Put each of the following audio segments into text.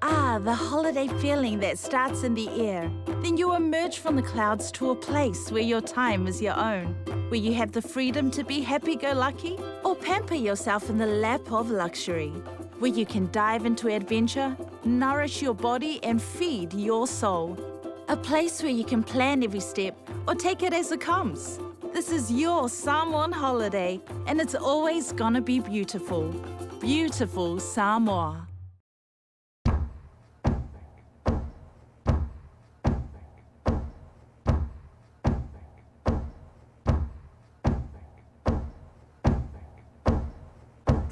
Ah, the holiday feeling that starts in the air. Then you emerge from the clouds to a place where your time is your own, where you have the freedom to be happy-go-lucky or pamper yourself in the lap of luxury, where you can dive into adventure, nourish your body and feed your soul. A place where you can plan every step or take it as it comes. This is your Samoan holiday, and it's always gonna be beautiful. Beautiful Samoa.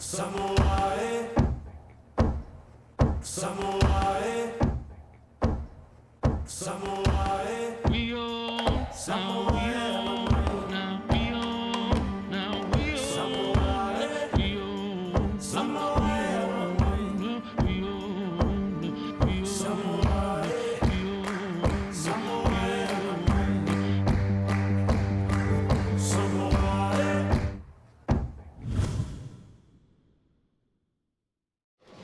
Samoa, Samoa, Samoa, we all Samoa.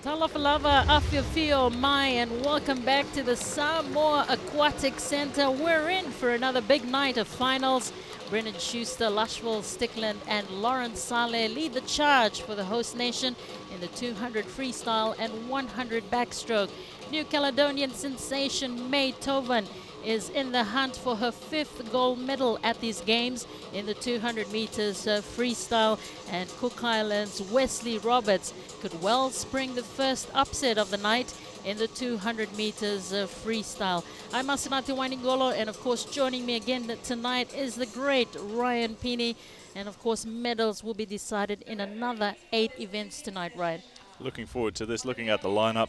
Talafalava, Afiafio, Mai, and welcome back to the Samoa Aquatic Center. We're in for another big night of finals. Brendan Schuster, Lushwell Stickland, and Lawrence Saleh lead the charge for the host nation in the 200 freestyle and 100 backstroke. New Caledonian sensation May Tovan is in the hunt for her 5th gold medal at these games in the 200 meters freestyle, and Cook Islands' Wesley Roberts could well spring the first upset of the night in the 200 meters freestyle. I'm Masinati Wainingolo, and of course joining me again tonight is the great Ryan Pini, and of course medals will be decided in another 8 events tonight, Ryan. Looking forward to this. Looking at the lineup,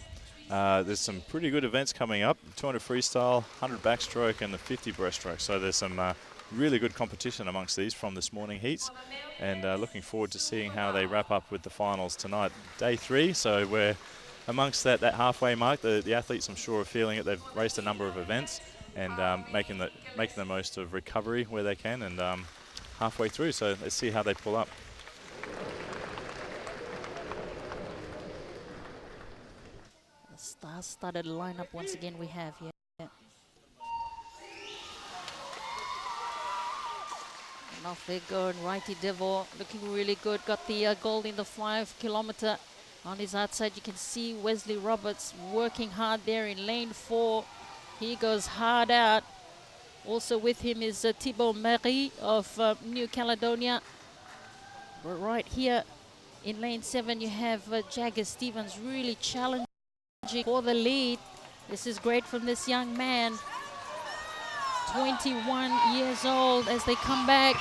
there's some pretty good events coming up. 200 freestyle, 100 backstroke, and the 50 breaststroke. So there's some really good competition amongst these from this morning heats, and looking forward to seeing how they wrap up with the finals tonight. Day 3, so we're amongst that halfway mark. The athletes, I'm sure, are feeling it. They've raced a number of events and making the most of recovery where they can, and halfway through. So let's see how they pull up. Star-studded lineup once again we have here. And off they go, and Righty Devil looking really good. Got the gold in the 5 kilometer. On his outside you can see Wesley Roberts working hard there in lane 4. He goes hard out. Also with him is Thibaut Marie of New Caledonia. But right here in lane 7 you have Jagger Stevens really challenging for the lead. This is great from this young man, 21 years old, as they come back.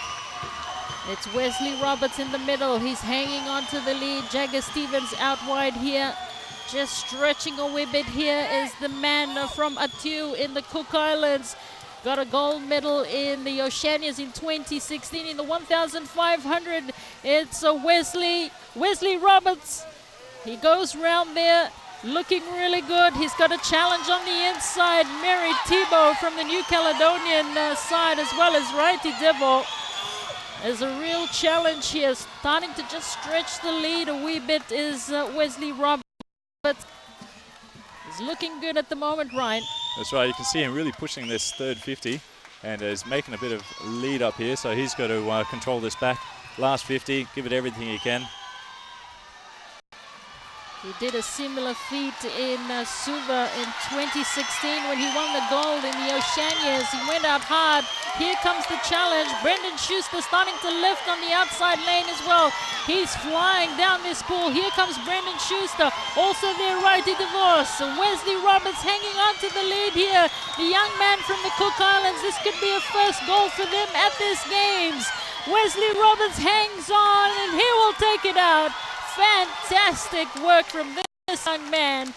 It's Wesley Roberts in the middle. He's hanging on to the lead. Jagger Stevens out wide here. Just stretching a wee bit here is the man from Atu in the Cook Islands. Got a gold medal in the Oceanias in 2016 in the 1,500. It's Wesley Roberts. He goes round there, looking really good. He's got a challenge on the inside. Mary Thibault from the New Caledonian side, as well as Righty Devil. There's a real challenge here. Starting to just stretch the lead a wee bit is Wesley Roberts. He's looking good at the moment, Ryan. That's right. You can see him really pushing this third 50 and is making a bit of lead up here. So he's got to control this back. Last 50, give it everything he can. He did a similar feat in Suva in 2016 when he won the gold in the Oceanias. He went up hard. Here comes the challenge. Brendan Schuster starting to lift on the outside lane as well. He's flying down this pool. Here comes Brendan Schuster. Also there, Righty Divorce. Wesley Roberts hanging on to the lead here. The young man from the Cook Islands. This could be a first goal for them at this games. Wesley Roberts hangs on, and he will take it out. Fantastic work from this young man,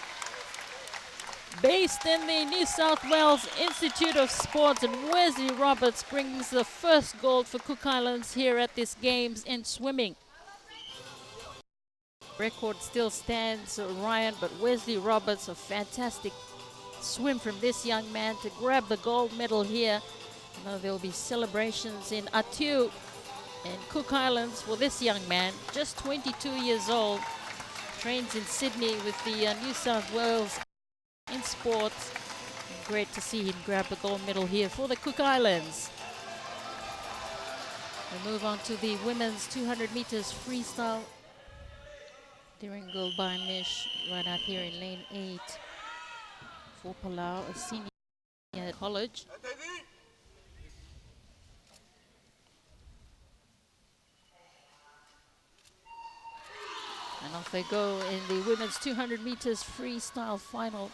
based in the New South Wales Institute of Sports, and Wesley Roberts brings the first gold for Cook Islands here at this games in swimming. Record still stands, Ryan, but Wesley Roberts, a fantastic swim from this young man to grab the gold medal here. Now there will be celebrations in Atu and Cook Islands for this young man, just 22 years old, trains in Sydney with the New South Wales in sports. And great to see him grab the gold medal here for the Cook Islands. We move on to the women's 200 meters freestyle. During goal by Mish right out here in lane 8 for Palau, a senior at college. And off they go in the women's 200 meters freestyle final.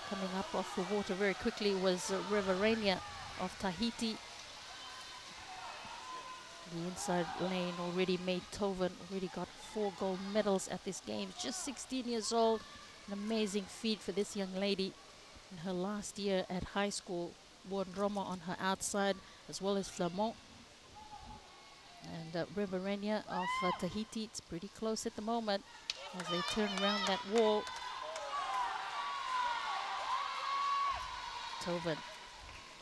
Coming up off the water very quickly was Riverania of Tahiti. The inside lane already made Tovan, already got 4 gold medals at this game. Just 16 years old, an amazing feat for this young lady. In her last year at high school, Buondromo on her outside, as well as Flamand. And Riverania of Tahiti, it's pretty close at the moment as they turn around that wall. Tovan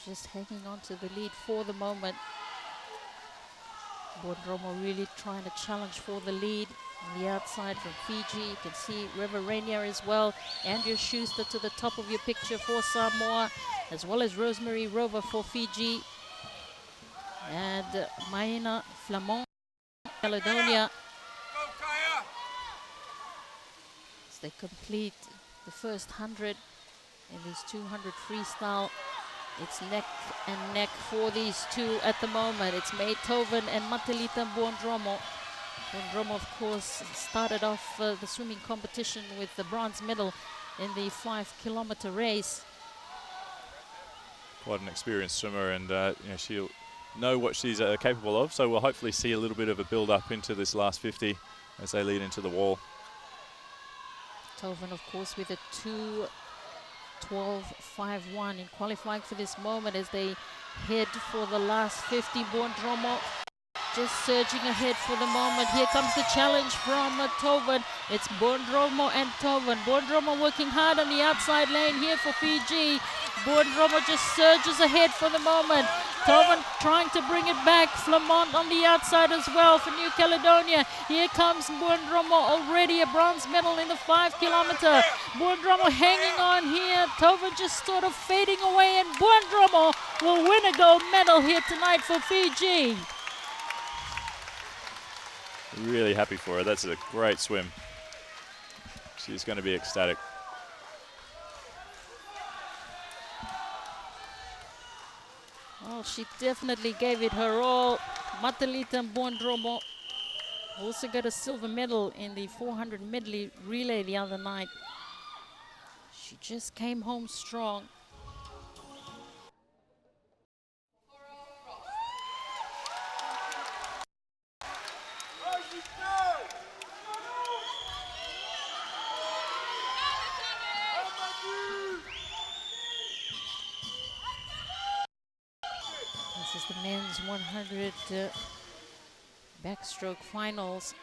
just hanging on to the lead for the moment. Buondromo really trying to challenge for the lead on the outside from Fiji. You can see Riverania as well. Andrea Schuster to the top of your picture for Samoa, as well as Rosemary Rover for Fiji. And Maina Flamand, Caledonia. As they complete the first 100 in this 200 freestyle. It's neck and neck for these two at the moment. It's May Tovan and Matilita Buondromo. Buondromo, of course, started off the swimming competition with the bronze medal in the 5-kilometer race. Quite an experienced swimmer, and she'll know what she's capable of. So we'll hopefully see a little bit of a build-up into this last 50 as they lead into the wall. Tovan, of course, with a 2:12.51 in qualifying for this moment as they head for the last 50. Buondromo just surging ahead for the moment. Here comes the challenge from Tovan. It's Buondromo and Tovan. Buondromo working hard on the outside lane here for Fiji. Buondromo just surges ahead for the moment. Tovan trying to bring it back. Flamand on the outside as well for New Caledonia. Here comes Buondromo, already a bronze medal in the 5-kilometer. Buondromo hanging on here. Tovan just sort of fading away, and Buondromo will win a gold medal here tonight for Fiji. Really happy for her. That's a great swim. She's going to be ecstatic. Oh, she definitely gave it her all. Matilita Buondromo also got a silver medal in the 400 medley relay the other night. She just came home strong. This is the men's 100 backstroke finals.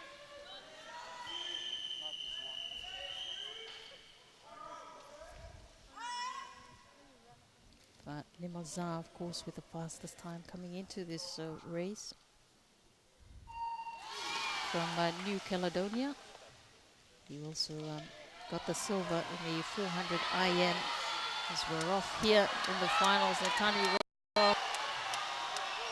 But Limousin, of course, with the fastest time coming into this race. From New Caledonia. He also got the silver in the 400 IM as we're off here in the finals. Natani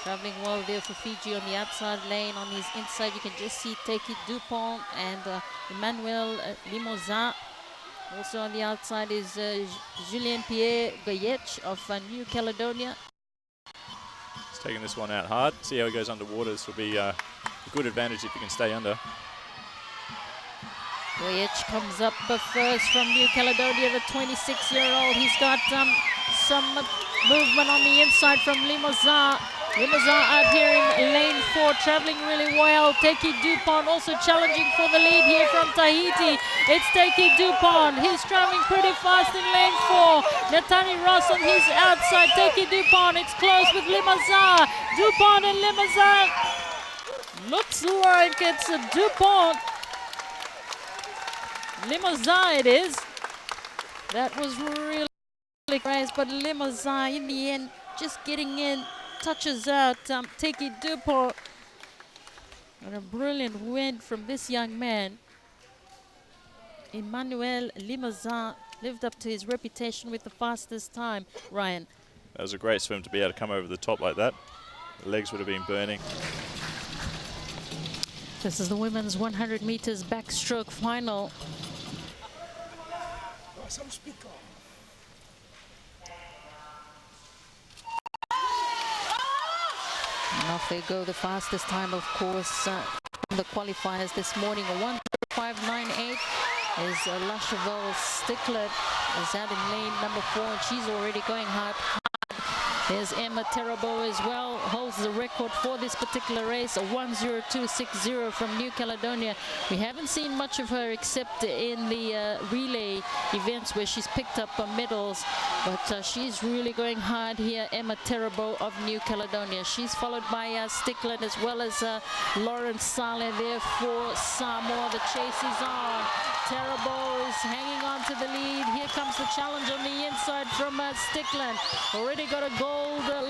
traveling well there for Fiji on the outside lane. On his inside, you can just see Teki Dupont and Emmanuel Limousin. Also on the outside is Julien Pierre Goyech of New Caledonia. He's taking this one out hard. See how he goes underwater. This will be a good advantage if he can stay under. Goyech comes up first from New Caledonia, the 26-year-old. He's got some movement on the inside from Limousin. Limousin out here in lane 4, traveling really well. Teki Dupont also challenging for the lead here from Tahiti. It's Teki Dupont. He's traveling pretty fast in lane 4. Natani Ross on his outside. Teki Dupont. It's close with Limousin. Dupont and Limousin. Looks like it's a Dupont. Limousin it is. That was really nice, but Limousin in the end just getting in, touches out Teki Dupont. And a brilliant win from this young man. Emmanuel Limousin lived up to his reputation with the fastest time. Ryan. That was a great swim to be able to come over the top like that. The legs would have been burning. This is the women's 100 meters backstroke final. And off they go. The fastest time, of course, from the qualifiers this morning, a 1:05.98 is Lashavel Stickler is out in lane number 4, and she's already going hard. There's Emma Terabo as well, holds the record for this particular race, a 1:02.60 from New Caledonia. We haven't seen much of her except in the relay events where she's picked up medals, but she's really going hard here, Emma Terabo of New Caledonia. She's followed by Stickland as well as Lawrence Saleh there for Samoa. The chase is on. Terabo is hanging on to the lead. Here comes the challenge on the inside from Stickland. Already got a gold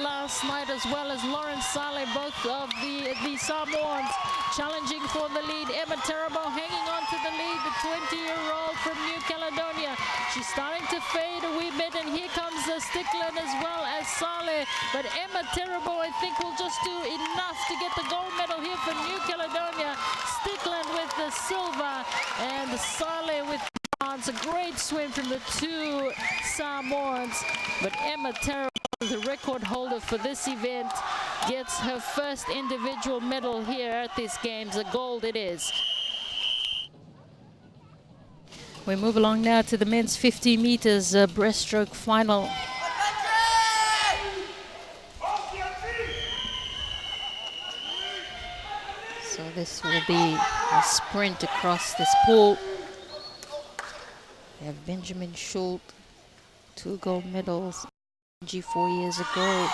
last night, as well as Lawrence Saleh, both of the Samoans challenging for the lead. Emma Terabo hanging on to the lead, the 20-year-old from New Caledonia. She's starting to fade a wee bit, and here comes Stickland as well as Saleh. But Emma Terabo, I think, will just do enough to get the gold medal here for New Caledonia. Stickland with the silver and Saleh with bronze. A great swim from the two Samoans, but Emma Terabo, the record holder for this event, gets her first individual medal here at these games. A gold it is. We move along now to the men's 50 meters breaststroke final. So this will be a sprint across this pool. We have Benjamin Schult, 2 gold medals 4 years ago.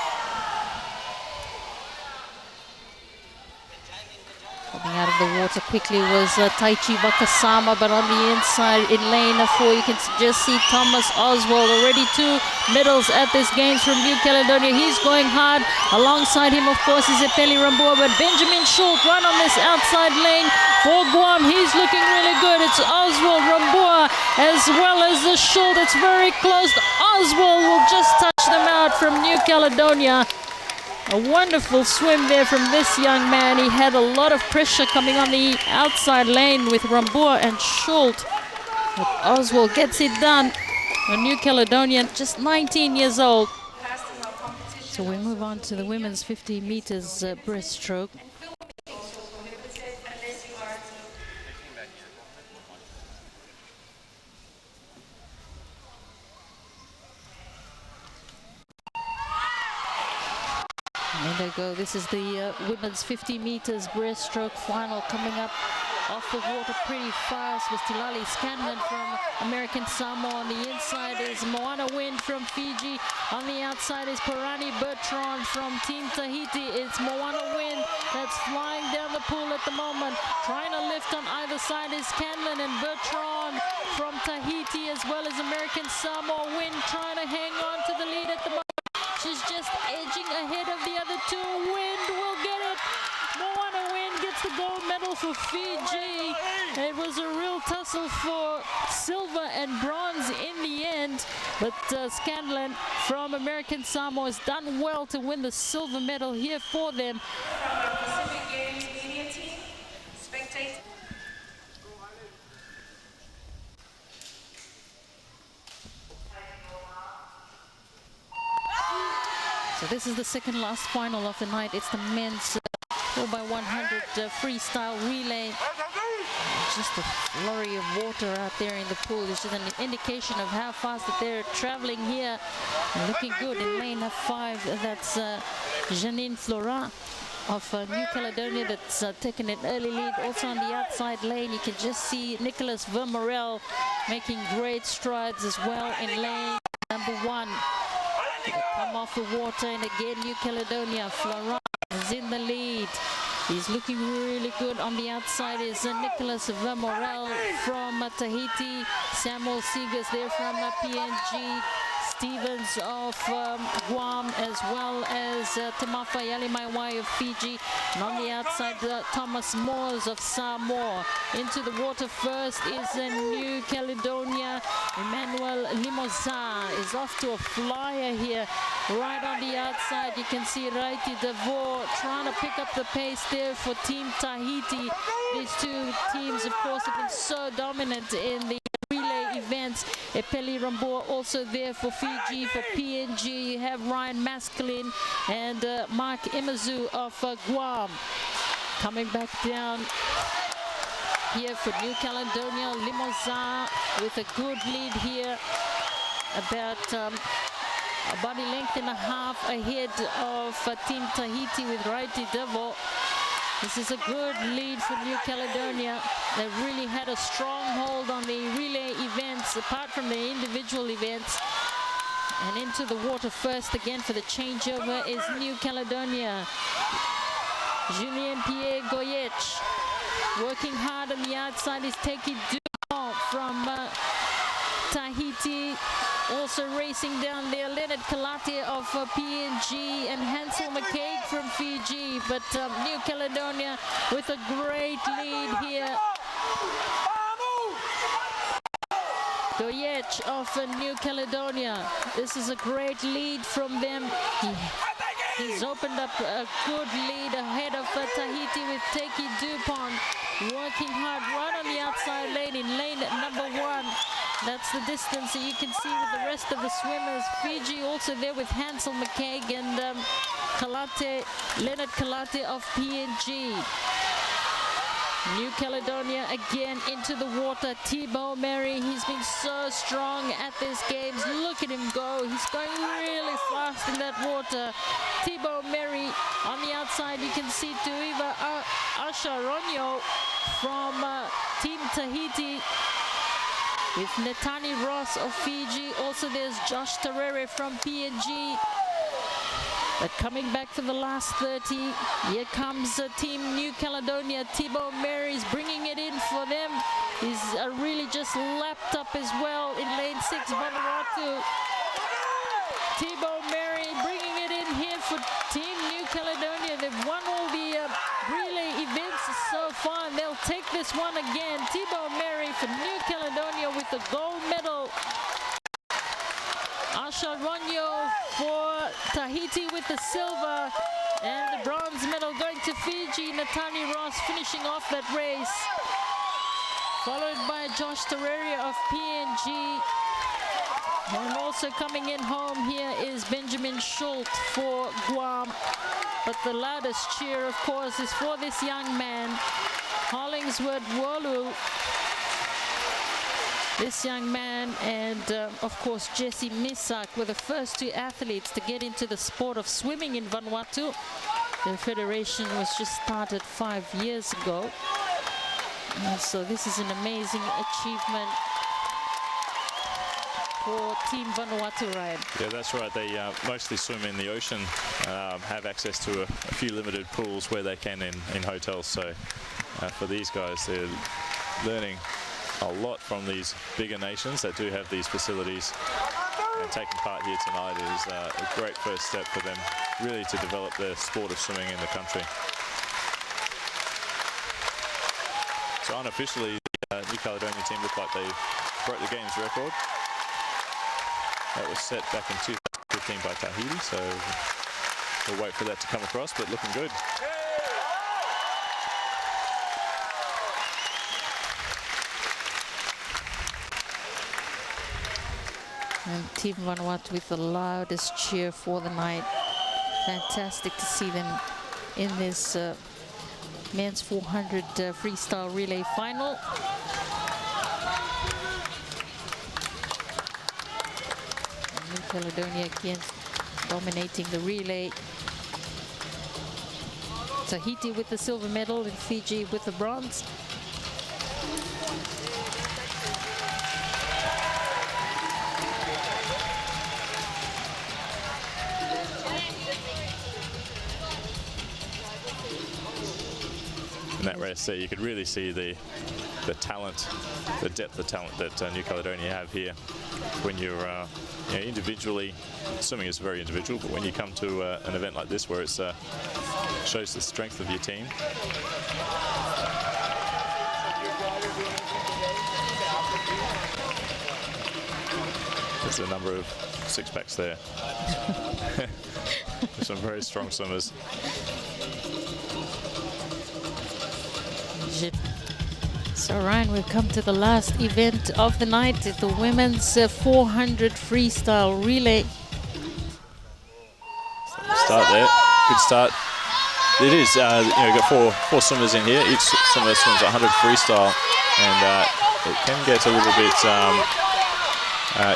Coming out of the water quickly was Taichi Wakasama, but on the inside in lane 4 you can just see Thomas Oswald, already 2 medals at this games from New Caledonia. He's going hard. Alongside him, of course, is Epeli Rambua, but Benjamin Schult run on this outside lane for Guam. He's looking really good. It's Oswald, Rambua, as well as the Schult. It's very close. Oswald will just touch them out from New Caledonia. A wonderful swim there from this young man. He had a lot of pressure coming on the outside lane with Rambua and Schult. But Oswald gets it done. A New Caledonian, just 19 years old. So we move on to the women's 50 meters breaststroke. And there they go. This is the women's 50 meters breaststroke final coming up off the water pretty fast with Tilali Scanlon from American Samoa. On the inside is Moana Wynn from Fiji. On the outside is Parani Bertrand from Team Tahiti. It's Moana Wynn that's flying down the pool at the moment. Trying to lift on either side is Scanlon and Bertrand from Tahiti, as well as American Samoa. Wynn trying to hang on to the lead at the moment. She's just edging ahead of the other two. Wynn will get it. Moana Wynn gets the gold medal for Fiji. It was a real tussle for silver and bronze in the end, but Scanlon from American Samoa has done well to win the silver medal here for them. Pacific Games media team, spectate. So this is the second last final of the night. It's the men's 4x100 freestyle relay. Just a flurry of water out there in the pool. This is an indication of how fast that they're traveling here. Looking good in lane 5. That's Janine Florent of New Caledonia that's taken an early lead. Also on the outside lane, you can just see Nicholas Vermorel making great strides as well in lane number 1. They come off the water, and again New Caledonia. Florent is in the lead. He's looking really good. On the outside is Nicholas Vermorel from Tahiti. Samuel Seegers there from PNG. Stevens of Guam, as well as Tamafa Yalimaiwai of Fiji. And on the outside, Thomas Moores of Samoa. Into the water first is New Caledonia. Emmanuel Limosa is off to a flyer here. Right on the outside, you can see Raiti Devor trying to pick up the pace there for Team Tahiti. These two teams, of course, have been so dominant in the relay events. Epeli Rambua also there for Fiji. For PNG, you have Ryan Masculin and Mark Imazu of Guam. Coming back down here for New Caledonia, Limosa with a good lead here. About a body length and a half ahead of Team Tahiti with Raiti Devil. This is a good lead for New Caledonia. They really had a strong hold on the relay events, apart from the individual events. And into the water first again for the changeover is New Caledonia. Julien Pierre Goyech working hard on the outside is Teki Dupont from Tahiti. Also racing down there, Leonard Kalate of PNG and Hansel McCaig from Fiji. But New Caledonia with a great lead here. Goyech of New Caledonia. This is a great lead from them. He's opened up a good lead ahead of Tahiti with Teki Dupont working hard right on the outside lane in lane number 1. That's the distance that you can see with the rest of the swimmers. Fiji also there with Hansel McCaig and Leonard Kalate of PNG. New Caledonia again into the water. Thibaut Mary, he's been so strong at these games. Look at him go. He's going really fast in that water. Thibaut Mary on the outside. You can see Tuiva Asharonyo from Team Tahiti with Netani Ross of Fiji. Also there's Josh Terere from PNG. But coming back for the last 30, here comes Team New Caledonia. Thibaut Mary's bringing it in for them. He's really just lapped up as well in lane 6, Vanuatu. Thibaut Mary bringing it in here for Team New Caledonia. They've won all the relay events so far, and they'll take this one again. Thibaut Mary for New Caledonia with the gold medal. Asha Ronyo for Tahiti with the silver, and the bronze medal going to Fiji. Natani Ross finishing off that race, followed by Josh Terere of PNG. And also coming in home here is Benjamin Schultz for Guam. But the loudest cheer, of course, is for this young man, Hollingsworth Wolu. This young man and, of course, Jesse Misak were the first 2 athletes to get into the sport of swimming in Vanuatu. The federation was just started 5 years ago. And so this is an amazing achievement for Team Vanuatu, Ryan. Yeah, that's right. They mostly swim in the ocean, have access to a few limited pools where they can in hotels. So for these guys, they're learning a lot from these bigger nations that do have these facilities, and taking part here tonight is a great first step for them, really, to develop the sport of swimming in the country. So unofficially, the New Caledonia team look like they broke the game's record. That was set back in 2015 by Tahiti, so we'll wait for that to come across, but looking good. And Team Vanuatu with the loudest cheer for the night. Fantastic to see them in this men's 400 freestyle relay final. And New Caledonia again dominating the relay. Tahiti with the silver medal and Fiji with the bronze. that race there, you could really see the talent, the depth of talent that New Caledonia have here. When you're you know, individually, swimming is very individual, but when you come to an event like this where it's shows the strength of your team. There's a number of six-packs there. Some very strong swimmers. So Ryan, we've come to the last event of the night, the women's 400 freestyle relay. Start there, good start. It is, you know, you've got four swimmers in here. Each swimmer swims 100 freestyle, and it can get a little bit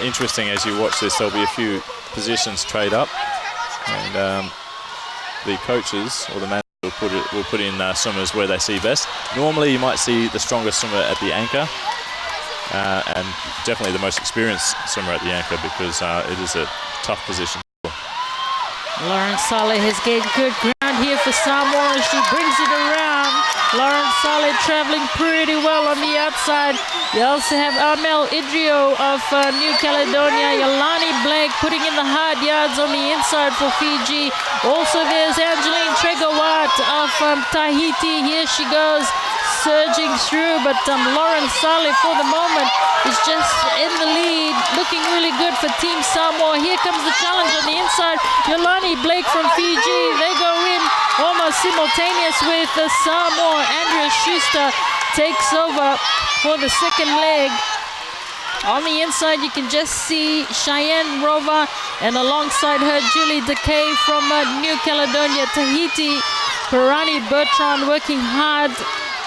interesting as you watch this. There'll be a few positions trade up, and the coaches or the managers will put in swimmers where they see best. Normally, you might see the strongest swimmer at the anchor, and definitely the most experienced swimmer at the anchor, because it is a tough position. Lauren Saleh has gained good ground here for Samoa. She brings it around. Lauren Saleh traveling pretty well on the outside. You also have Amel Idrio of New Caledonia. Yolani Blake putting in the hard yards on the inside for Fiji. Also there's Angeline Tregowat of Tahiti. Here she goes, surging through, but Lauren Saleh for the moment is just in the lead, looking really good for Team Samoa. Here comes the challenge on the inside. Yolani Blake from Fiji, they go in almost simultaneous with Samoa. Andrea Schuster takes over for the second leg. On the inside, you can just see Cheyenne Rover, and alongside her, Julie Decay from New Caledonia, Tahiti. Perani Bertrand working hard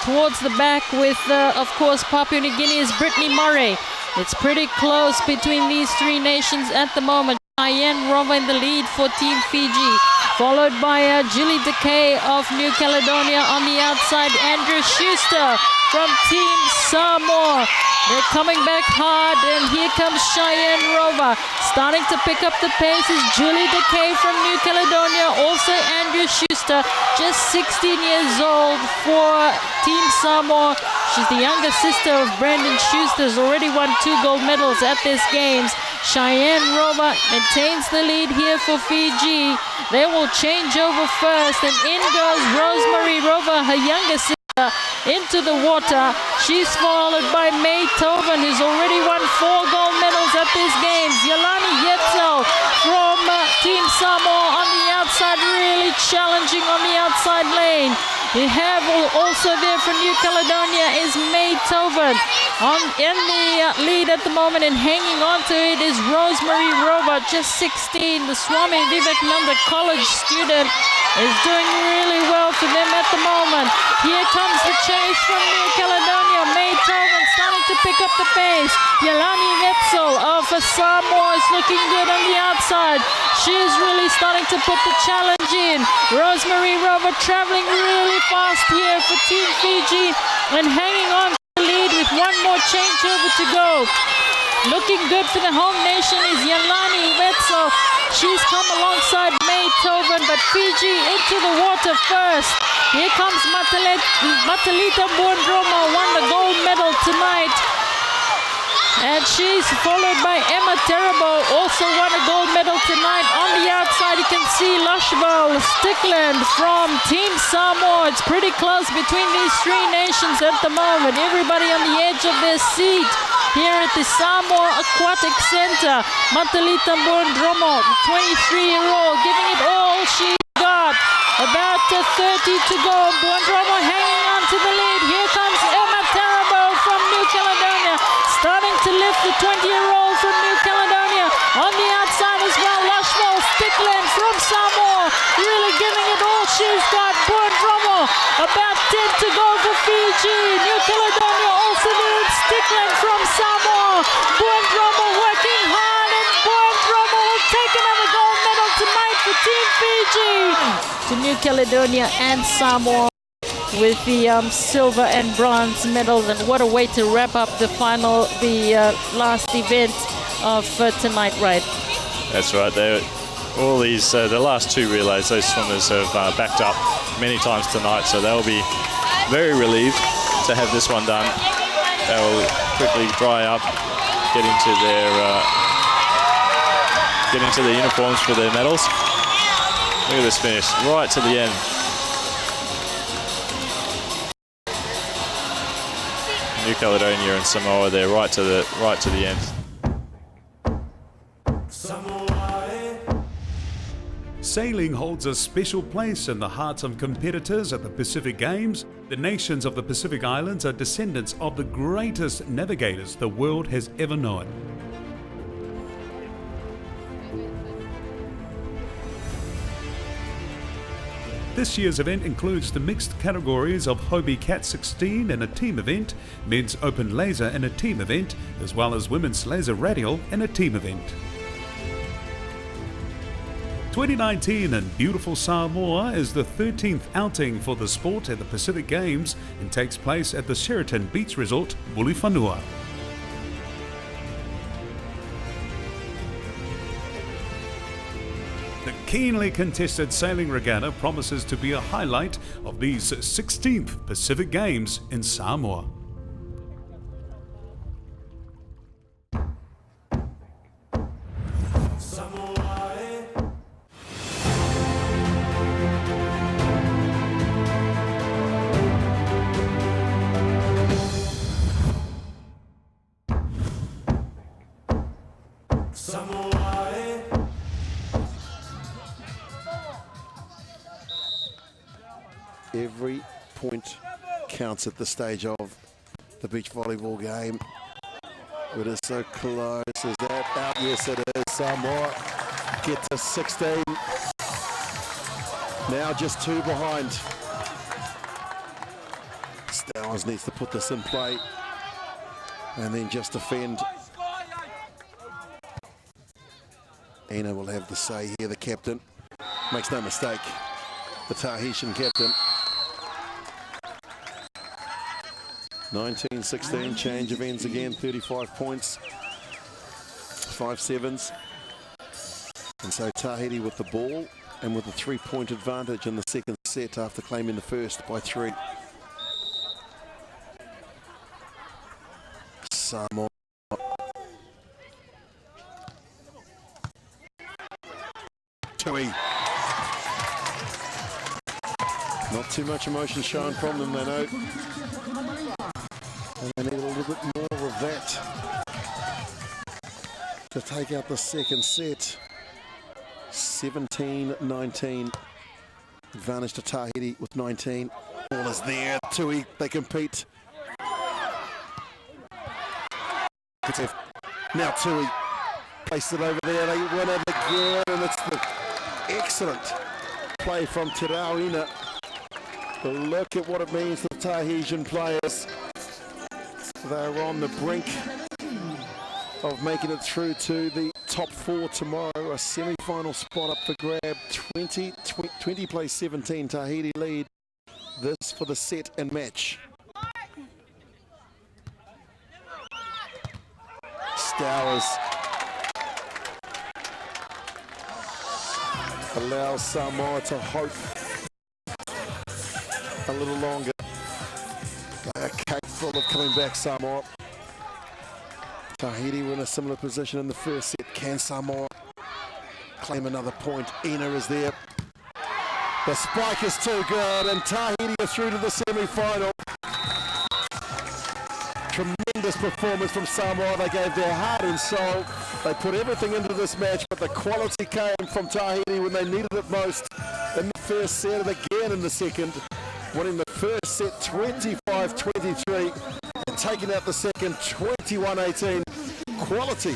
towards the back with, of course, Papua New Guinea's Brittany Murray. It's pretty close between these three nations at the moment. Cheyenne Rover in the lead for Team Fiji, followed by Julie Decay of New Caledonia. On the outside, Andrew Schuster from Team Samoa. They're coming back hard, and here comes Cheyenne Rover. Starting to pick up the pace is Julie Decay from New Caledonia. Also Andrew Schuster, just 16 years old for Team Samoa. She's the younger sister of Brandon Schuster, has already won 2 gold medals at these games. Cheyenne Rover maintains the lead here for Fiji. They will change over first, and in goes Rosemary Rover, her younger sister, into the water. She's followed by May Tovan, who's already won 4 gold medals at these games. Yolani Yetzel from Team Samoa on the outside, really challenging on the outside lane. You have also there for New Caledonia is May Tovan. In the lead at the moment, and hanging on to it is Rosemary Rover, just 16. The Swami Vivekananda College student is doing really well for them at the moment. Here comes the chase from New Caledonia. May Tovan starting to pick up the pace. Yolani Wetzel of Samoa is looking good on the outside. She's really starting to put the challenge in. Rosemary Rover traveling really fast here for Team Fiji, and hanging on to the lead with one more changeover to go. Looking good for the home nation is Yolani Wetzel. She's come alongside May Tovan, but Fiji into the water first. Here comes Matalita Buondromo, won the gold medal tonight. And she's followed by Emma Terabo, also won a gold medal tonight. On the outside, you can see Lushville Stickland from Team Samoa. It's pretty close between these three nations at the moment. Everybody on the edge of their seat here at the Samoa Aquatic Center. Matalita Buondromo, 23-year-old, giving it all she got. About 30 to go. Buondromo hanging on to the lead. Here comes Emma Terabo from New Caledonia, starting to lift the 20-year-old from New Caledonia. On the outside as well, Lushville Stickland from Samoa, really giving it all she's got. Buondromo, about 10 to go for Fiji. New Caledonia also there. Stickland from Samoa. Buondromo working hard, and Buondromo will take another gold medal tonight for Team Fiji. To New Caledonia and Samoa with the silver and bronze medals, and what a way to wrap up the final, the last event of tonight, right? That's right. All these, the last 2 relays, those swimmers have backed up many times tonight, so they'll be very relieved to have this one done. They'll quickly dry up, get into their uniforms for their medals. Look at this finish, right to the end. New Caledonia and Samoa there, right to the end. Sailing holds a special place in the hearts of competitors at the Pacific Games. The nations of the Pacific Islands are descendants of the greatest navigators the world has ever known. This year's event includes the mixed categories of Hobie Cat 16 in a team event, men's open laser in a team event, as well as women's laser radial in a team event. 2019 in beautiful Samoa is the 13th outing for the sport at the Pacific Games and takes place at the Sheraton Beach Resort, Mulifanua. The keenly contested sailing regatta promises to be a highlight of these 16th Pacific Games in Samoa. Every point counts at this stage of the beach volleyball game. It is so close. Is that out? Yes, it is. Samoa get to 16. Now just 2 behind. Stowers needs to put this in play and then just defend. Ina will have the say here, the captain. Makes no mistake, the Tahitian captain. 19-16, change of ends again, 35 points, 5 sevens. And so Tahiti with the ball and with a 3-point advantage in the second set after claiming the first by 3. Samoa. Tui. Not too much emotion shown from them, they know. And they need a little bit more of that to take out the second set. 17-19. Advantage to Tahiti with 19. Ball is there. Tui, they compete. Now Tui placed it over there. They win it again, and it's the excellent play from Te Rauina. But look at what it means to the Tahitian players. They're on the brink of making it through to the top 4 tomorrow. A semi-final spot up for grab. 20 plays 17. Tahiti lead this for the set and match. Stowers allows Samoa to hope a little longer. They are capable of coming back, Samoa. Tahiti were in a similar position in the first set. Can Samoa claim another point? Ina is there. The spike is too good, and Tahiti are through to the semi-final. Tremendous performance from Samoa. They gave their heart and soul. They put everything into this match, but the quality came from Tahiti when they needed it most in the first set and again in the second. Winning the first set 25-23 and taking out the second 21-18. Quality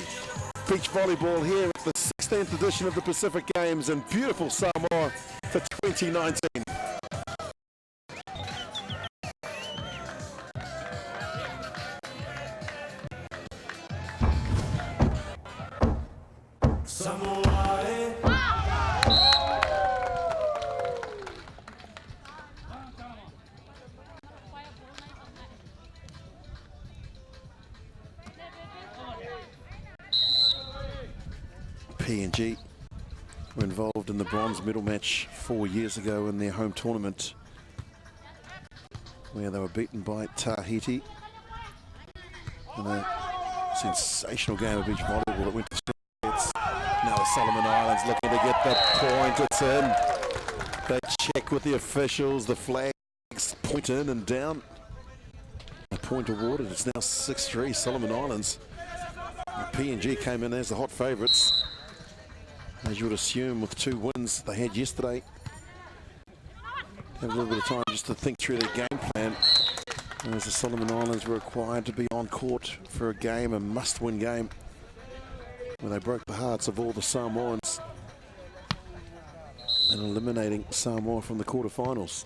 beach volleyball here at the 16th edition of the Pacific Games in beautiful Samoa for 2019. PNG were involved in the bronze medal match 4 years ago in their home tournament. where they were beaten by Tahiti in a sensational game of beach volleyball that went to sets. Now the Solomon Islands looking to get the point. It's in. They check with the officials. The flags point in and down. A point awarded. It's now 6-3 Solomon Islands. PNG came in as the hot favourites, as you would assume, with 2 wins they had yesterday. Have a little bit of time just to think through their game plan, as the Solomon Islands were required to be on court for a game, a must-win game, where they broke the hearts of all the Samoans and eliminating Samoa from the quarterfinals.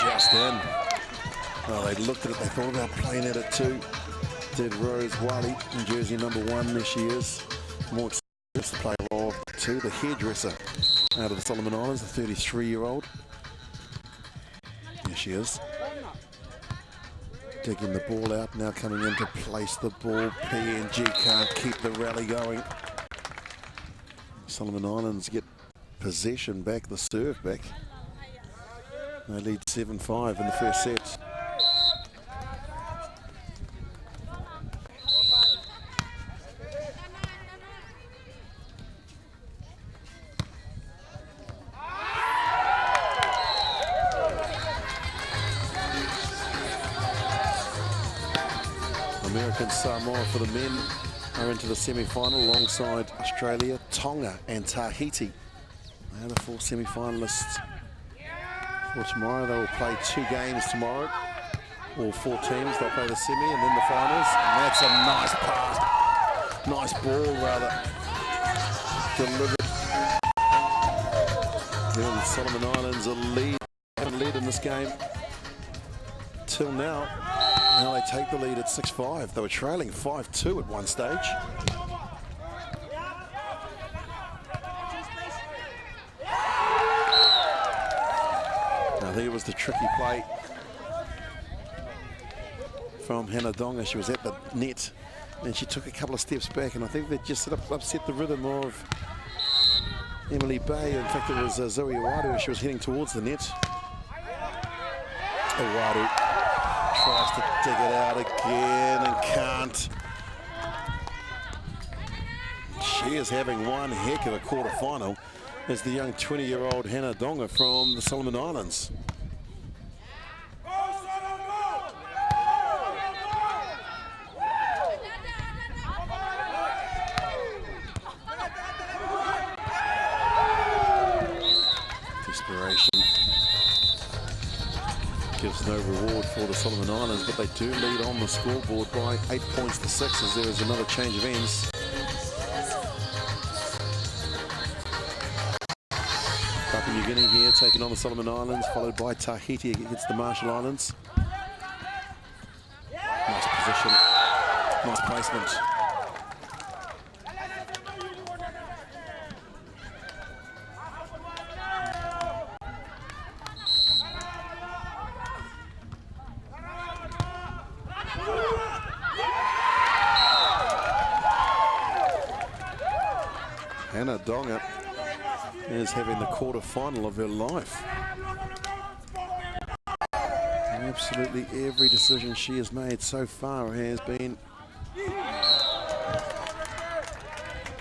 Just in. Oh, they looked at it, they thought about playing at it too. Did Rose Wally in jersey number 1 this year's. More experienced to play role of 2, the hairdresser out of the Solomon Islands, the 33-year-old. There she is. Digging the ball out, now coming in to place the ball. PNG can't keep the rally going. Solomon Islands get possession back, the serve back. They lead 7-5 in the first set. American Samoa for the men are into the semi-final alongside Australia, Tonga and Tahiti. They are the 4 semi-finalists for tomorrow. They will play 2 games tomorrow. All 4 teams, they'll play the semi and then the finals. And that's a nice pass. Nice ball, rather. Delivered. Giving the Solomon Islands a lead. Haven't led in this game till now. Now they take the lead at 6-5. They were trailing 5-2 at one stage. I think it was the tricky play from Hannah Donga. She was at the net and she took a couple of steps back, and I think that just upset the rhythm of Emily Bay. In fact, it was Zoe Awadu as she was heading towards the net. Awadu tries to dig it out again and can't. She is having one heck of a quarterfinal as the young 20-year-old Hannah Donga from the Solomon Islands. Desperation gives no reward for the Solomon Islands, but they do lead on the scoreboard by 8 points to 6 as there is another change of ends. Papua New Guinea here taking on the Solomon Islands, followed by Tahiti against the Marshall Islands. Nice position, nice placement. Hannah Donga is having the quarter-final of her life. Absolutely every decision she has made so far has been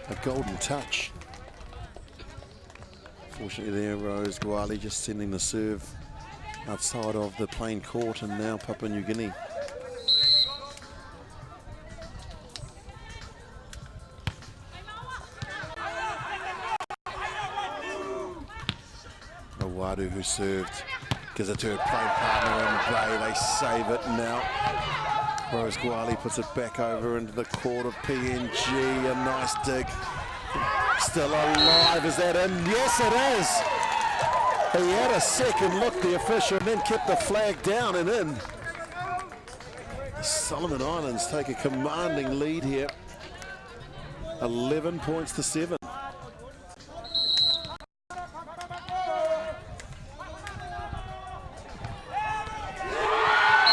a golden touch. Fortunately there, Rose Gwali just sending the serve outside of the plain court, and now Papua New Guinea. Awadu, who served, gives it to her play partner in Bay. They save it now. Rose Gwali puts it back over into the court of PNG. A nice dig. Still alive. Is that in? Yes, it is. He had a second look, the official, and then kept the flag down and in. The Solomon Islands take a commanding lead here. 11 points to 7.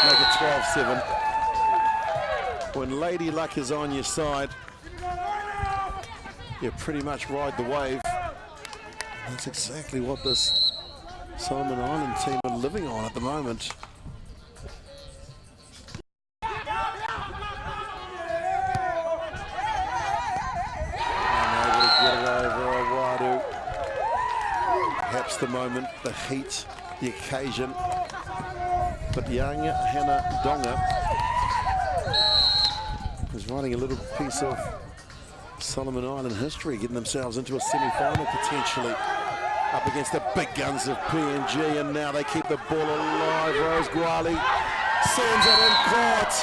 Make it 12-7. When Lady Luck is on your side, pretty much ride the wave. That's exactly what this Solomon Island team are living on at the moment. Unable to get it over Awadu. Perhaps the moment, the heat, the occasion. But young Hannah Donga is writing a little piece of Solomon Island history, getting themselves into a semi-final potentially up against the big guns of PNG, and now they keep the ball alive. Rose Gwali sends it in court.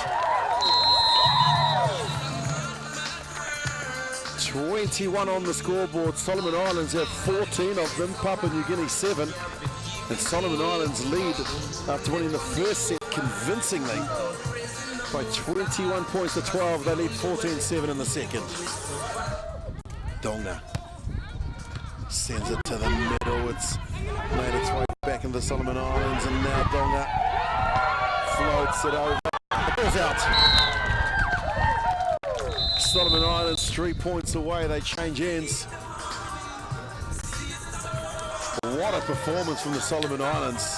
21 on the scoreboard. Solomon Islands have 14 of them, Papua New Guinea 7. And Solomon Islands lead after winning the first set convincingly by 21 points to 12. They lead 14-7 in the second. Donga sends it to the middle. It's made its way back into Solomon Islands, and now Donga floats it over. Ball's out. Solomon Islands 3 points away. They change ends. What a performance from the Solomon Islands.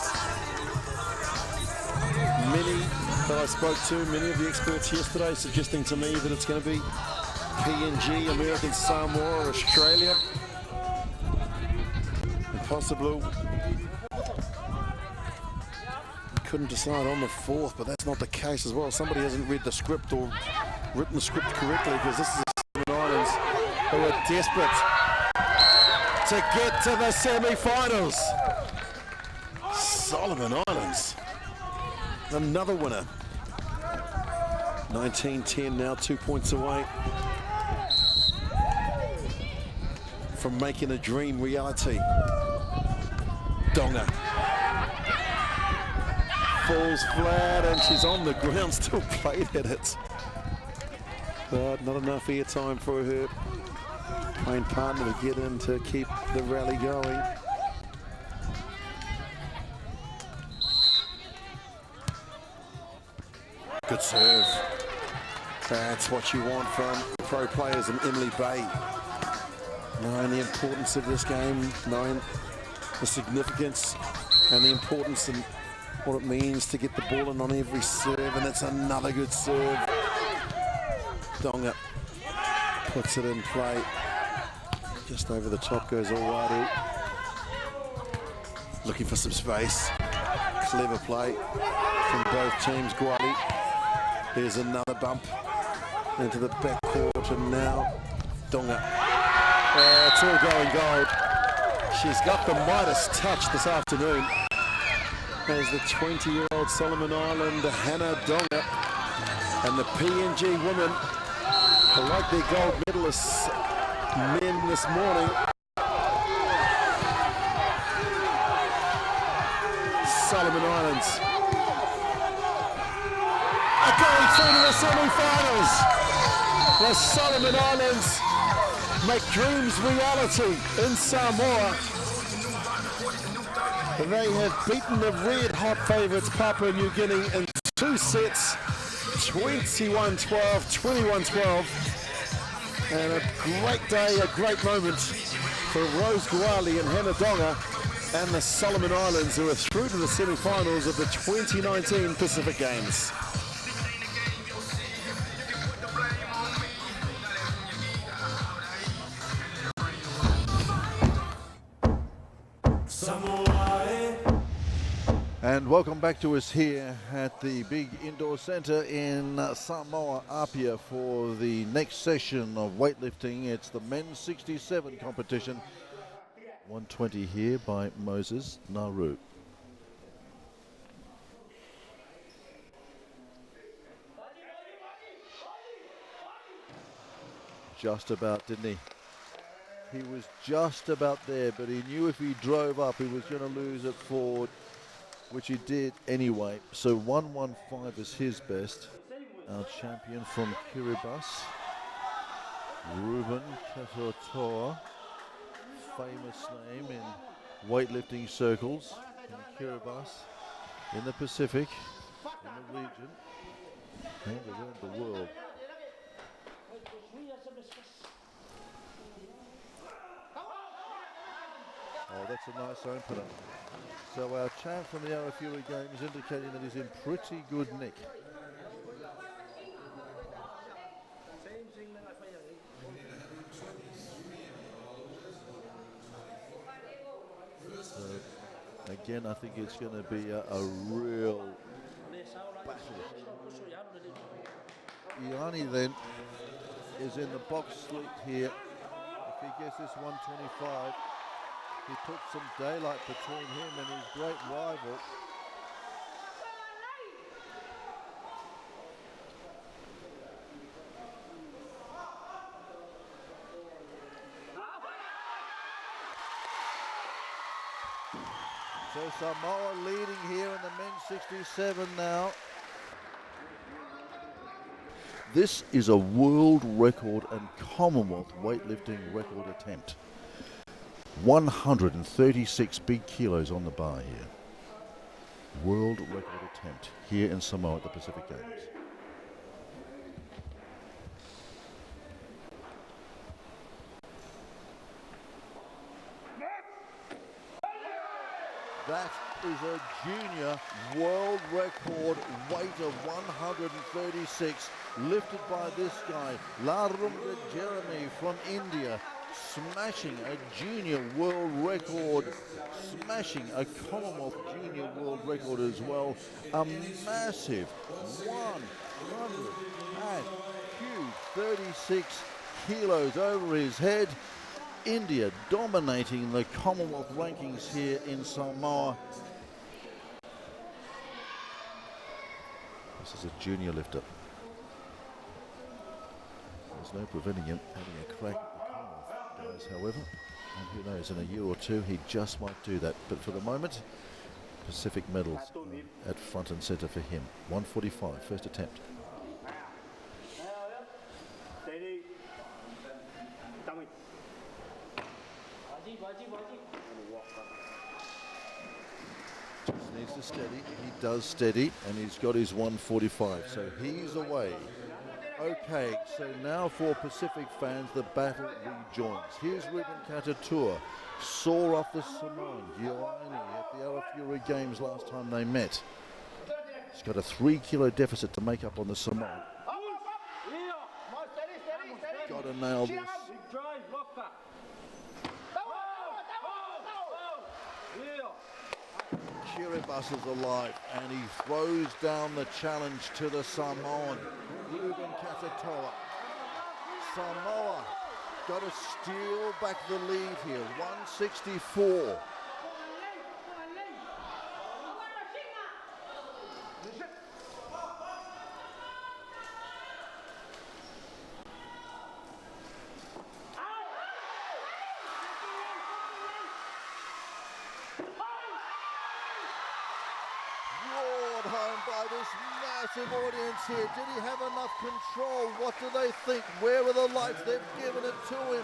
Many that I spoke to, many of the experts yesterday suggesting to me that it's going to be PNG, American Samoa, Australia, and possibly couldn't decide on the fourth, but that's not the case as well. Somebody hasn't read the script or written the script correctly, because this is the Solomon Islands who are desperate to get to the semi-finals. Solomon Islands, another winner. 19-10 now, 2 points away from making a dream reality. Donga falls flat and she's on the ground, still played at it. But not enough airtime for her playing partner to get in to keep the rally going. Good serve. That's what you want from pro players in Emily Bay. Knowing the importance of this game, knowing the significance and the importance and what it means to get the ball in on every serve, and that's another good serve. Donga puts it in play. Just over the top goes Owadu. Looking for some space. Clever play from both teams. Gwali. Here's another bump into the backcourt, and now Donga. It's all going gold. She's got the Midas touch this afternoon as the 20-year-old Solomon Island Hannah Donga and the PNG women, like their gold medalists men this morning. Solomon Islands are going through to the semi-finals. The Solomon Islands make dreams reality in Samoa. They have beaten the red-hot favourites Papua New Guinea in 2 sets, 21-12, 21-12. And a great day, a great moment for Rose Gwali and Hannah Donga and the Solomon Islands, who are through to the semi-finals of the 2019 Pacific Games. And welcome back to us here at the big indoor centre in Samoa, Apia, for the next session of weightlifting. It's the men's 67 competition. 120 here by Moses Naru. Just about, didn't he? He was just about there, but he knew if he drove up, he was going to lose it forward, which he did anyway. So 1:15 is his best. Our champion from Kiribati, Ruben Katotoa, famous name in weightlifting circles in Kiribati, in the Pacific, in the region, and around the world. Oh, that's a nice opener. So our champ from the Arafura Games indicating that he's in pretty good nick. So again, I think it's going to be a real battle. Iani then is in the box seat here. If he gets this 125, he puts some daylight between him and his great rival. So Samoa leading here in the men's 67 now. This is a world record and Commonwealth weightlifting record attempt. 136 big kilos on the bar here. World record attempt here in Samoa at the Pacific Games. That is a junior world record weight of 136, lifted by this guy, Larunga Jeremy from India, smashing a junior world record, smashing a Commonwealth junior world record as well. A massive 136 kilos over his head. India dominating the Commonwealth rankings here in Samoa. This is a junior lifter. There's no preventing him having a crack at the Commonwealth guys, however. And who knows, in a year or two, he just might do that. But for the moment, Pacific medals at front and centre for him. 145, first attempt. Just needs to steady. He does steady, and he's got his 145, so he's away. Okay, so now for Pacific fans, the battle rejoins. Here's Ruben Katatua, saw off the Samoan Gioani at the Arafura Games last time they met. He's got a 3 kilo deficit to make up on the Samoan. Got to nail this. Kiribati is alive, and he throws down the challenge to the Samoan, Ruben Katatua. Samoa got to steal back the lead here, 164. Massive audience here. Did he have enough control? What do they think? Where are the lights? They've given it to him.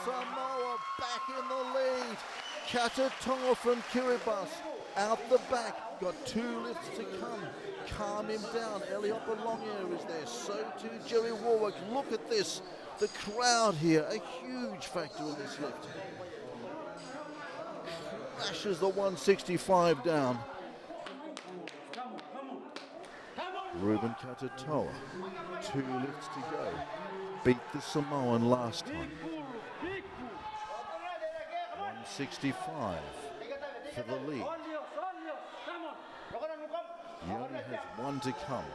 Samoa back in the lead. Katatua from Kiribati out the back. Got 2 lifts to come. Calm him down. Eliot Belongia is there. So too Jerry Warwick. Look at this. The crowd here. A huge factor in this lift. Crashes the 165 down. Ruben Katatua, 2 lifts to go. Beat the Samoan last time. 165 for the lead. He only has 1 to come.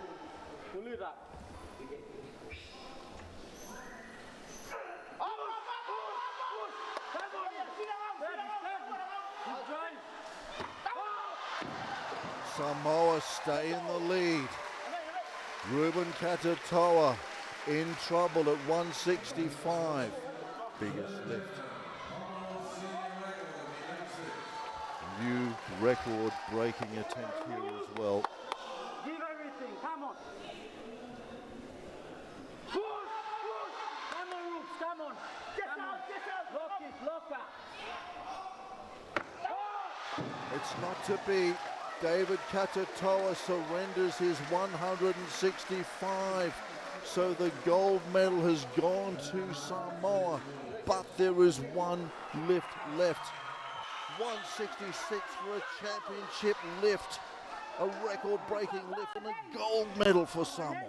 Samoa stay in the lead. Ruben Katatua in trouble at 165. Biggest lift. New record breaking attempt here as well. Give everything, come on. Push, push. Come on, Roots, come on. Get out. Lock it. It's not to be. David Katatua surrenders his 165. So the gold medal has gone to Samoa, but there is 1 lift left. 166 for a championship lift, a record-breaking lift and a gold medal for Samoa.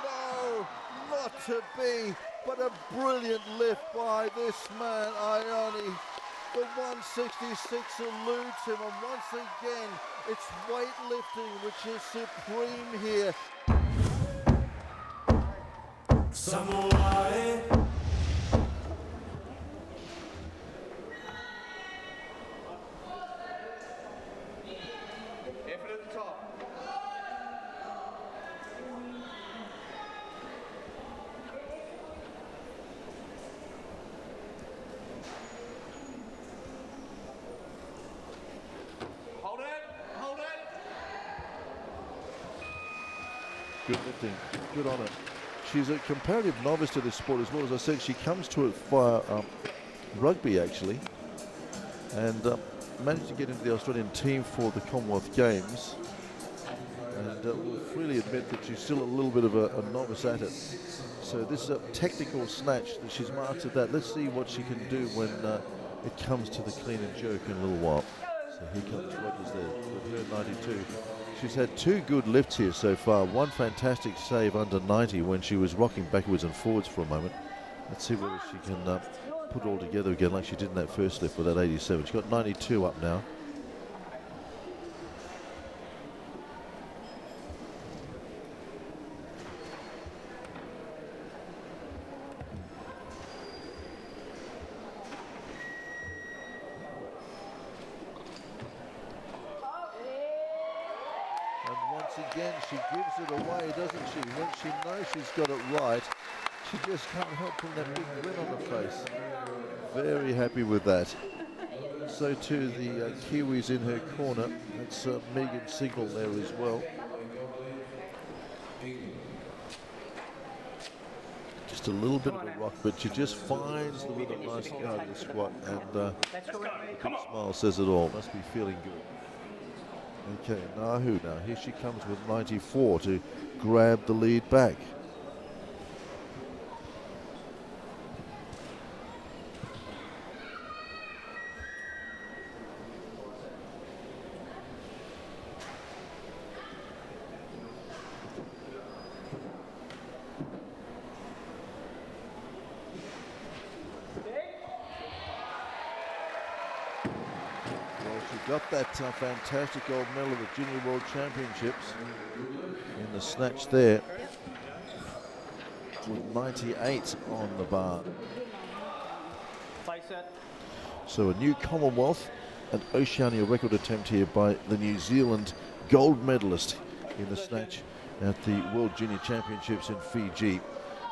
No, not to be, but a brilliant lift by this man, Ione. The 166 eludes him, and once again, it's weightlifting which is supreme here. Samoa. Effort at the top. Hold it, hold it. Good lifting, good on it. She's a comparative novice to this sport as well. As I said, she comes to it via rugby actually, and managed to get into the Australian team for the Commonwealth Games, and will freely admit that she's still a little bit of a novice at it. So this is a technical snatch that she's mastered that. Let's see what she can do when it comes to the clean and jerk in a little while. So here comes Rogers there with her 92. She's had two good lifts here so far. One fantastic save under 90 when she was rocking backwards and forwards for a moment. Let's see whether she can put it all together again like she did in that first lift with that 87. She's got 92 up now. Again, she gives it away, doesn't she? When she knows she's got it right, she just can't help putting that big grin on her face. Very happy with that. So too the Kiwis in her corner. That's Megan Signal there as well. Just a little bit of a rock, but she just finds the rhythm nicely out of the squat, and a big smile says it all. Must be feeling good. Okay, Nahu now. Here she comes with 94 to grab the lead back. Got that fantastic gold medal at the Junior World Championships in the snatch there with 98 on the bar. So a new Commonwealth and Oceania record attempt here by the New Zealand gold medalist in the snatch at the World Junior Championships in Fiji.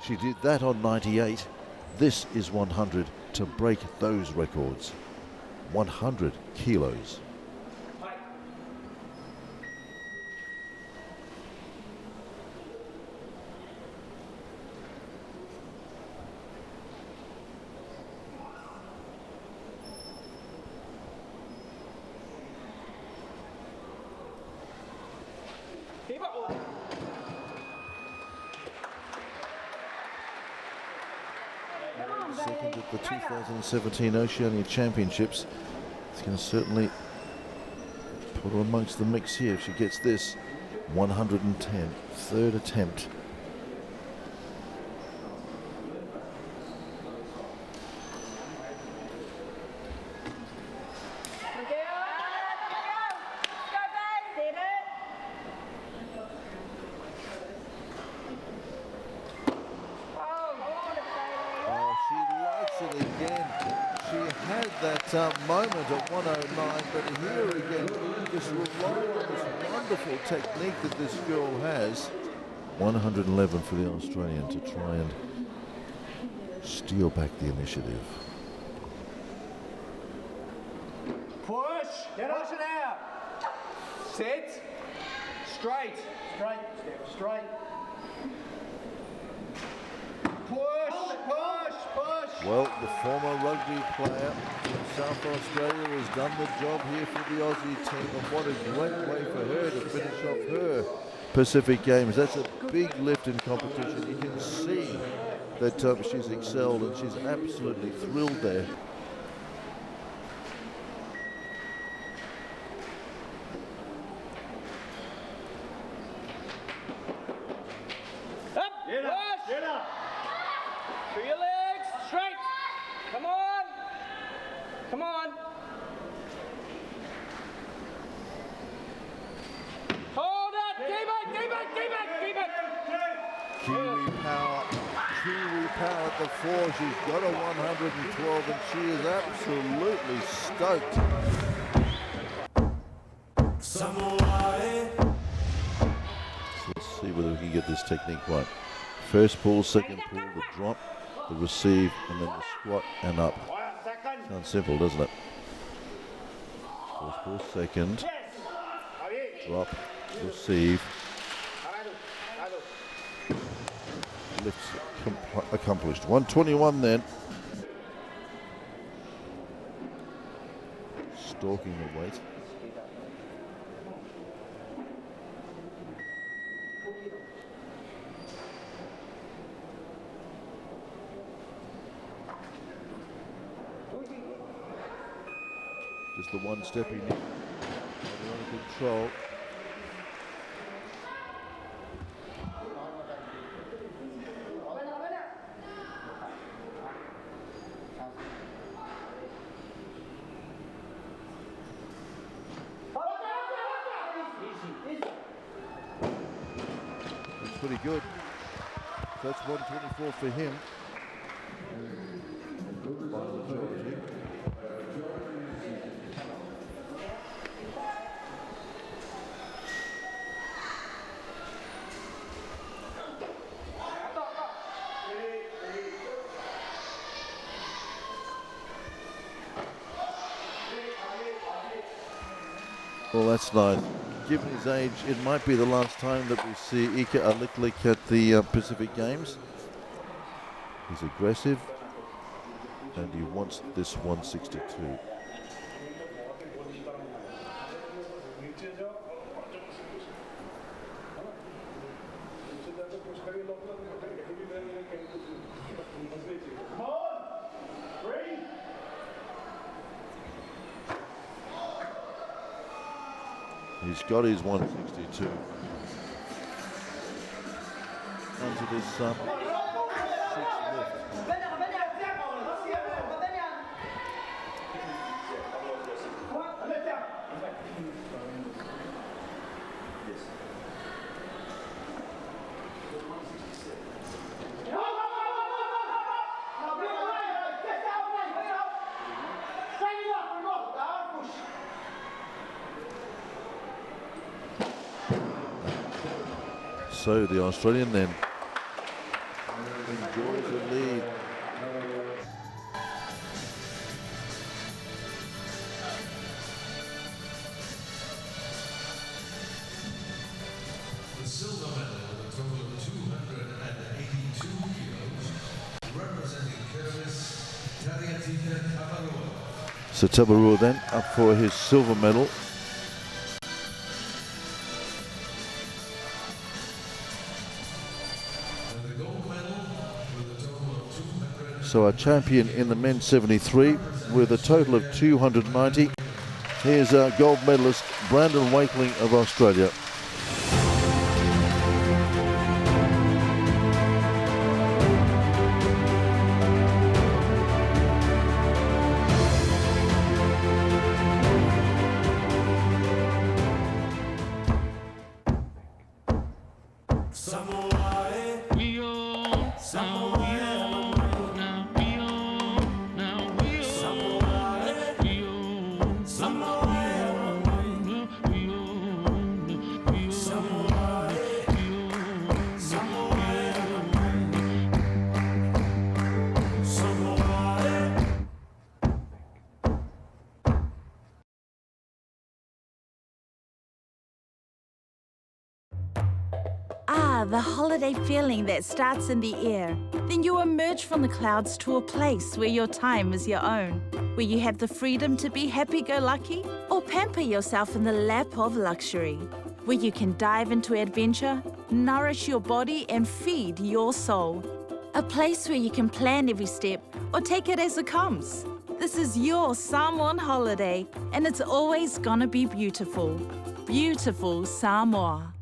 She did that on 98. This is 100 to break those records. 100 kilos. Second at the 2017 Oceania Championships. It's going to certainly put her amongst the mix here if she gets this. 110, third attempt. Moment at 109, but here again, just relying on this wonderful technique that this girl has. 111 for the Australian to try and steal back the initiative. Push, push it out. Sit, straight, straight, straight. Push, push, push. Well, the former rugby player South Australia has done the job here for the Aussie team, and what a great way for her to finish off her Pacific Games. That's a big lift in competition. You can see that she's excelled, and she's absolutely thrilled there. Get up! Get up! Through your legs, straight! Come on! Come on! Hold it! Keep it! Keep it! Keep it! Keep it! Kiwi power at the 4. She's got a 112, and she is absolutely stoked. Samoa. So let's see whether we can get this technique right. First pull, second pull, the drop, the receive, and then the squat and up. Sounds simple, doesn't it? First pull, second, drop, receive, lifts accomplished. 121 then. Stalking the weight. Just the one step he needs. Under control. That's pretty good. That's 124 for him. Well, that's nice. Given his age, it might be the last time that we see Ika Aliklik at the Pacific Games. He's aggressive, and he wants this 162. He's got his 162. Onto this sixth lift. So the Australian then enjoys the lead. The silver medal with a total of 282 kilos, representing Curtis Tariatina Tabarua. So Tabarua then up for his silver medal. So our champion in the men's 73 with a total of 290. Here's our gold medalist Brandon Wakeling of Australia. Ah, the holiday feeling that starts in the air. Then you emerge from the clouds to a place where your time is your own, where you have the freedom to be happy-go-lucky or pamper yourself in the lap of luxury, where you can dive into adventure, nourish your body and feed your soul. A place where you can plan every step or take it as it comes. This is your Samoan holiday, and it's always gonna be beautiful. Beautiful Samoa.